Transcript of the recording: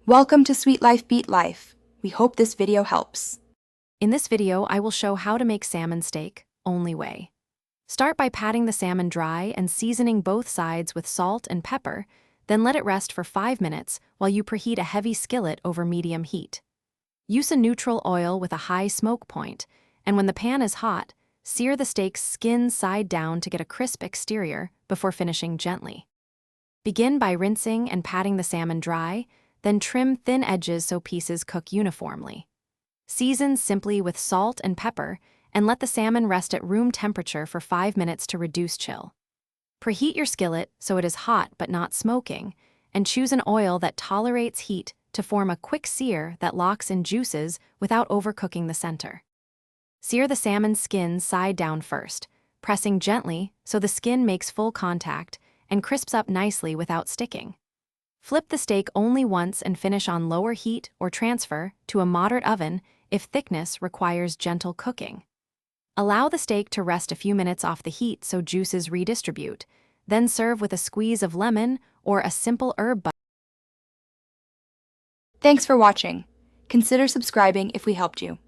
Welcome to Sweet Life Beat Life. We hope this video helps. In this video, I will show how to make salmon steak, only way. Start by patting the salmon dry and seasoning both sides with salt and pepper, then let it rest for 5 minutes while you preheat a heavy skillet over medium heat. Use a neutral oil with a high smoke point, and when the pan is hot, sear the steak's skin side down to get a crisp exterior before finishing gently. Begin by rinsing and patting the salmon dry, then trim thin edges so pieces cook uniformly. Season simply with salt and pepper and let the salmon rest at room temperature for 5 minutes to reduce chill. Preheat your skillet so it is hot but not smoking, and choose an oil that tolerates heat to form a quick sear that locks in juices without overcooking the center. Sear the salmon skin side down first, pressing gently so the skin makes full contact and crisps up nicely without sticking. Flip the steak only once and finish on lower heat or transfer to a moderate oven if thickness requires gentle cooking. Allow the steak to rest a few minutes off the heat so juices redistribute, then serve with a squeeze of lemon or a simple herb butter. Thanks for watching. Consider subscribing if we helped you.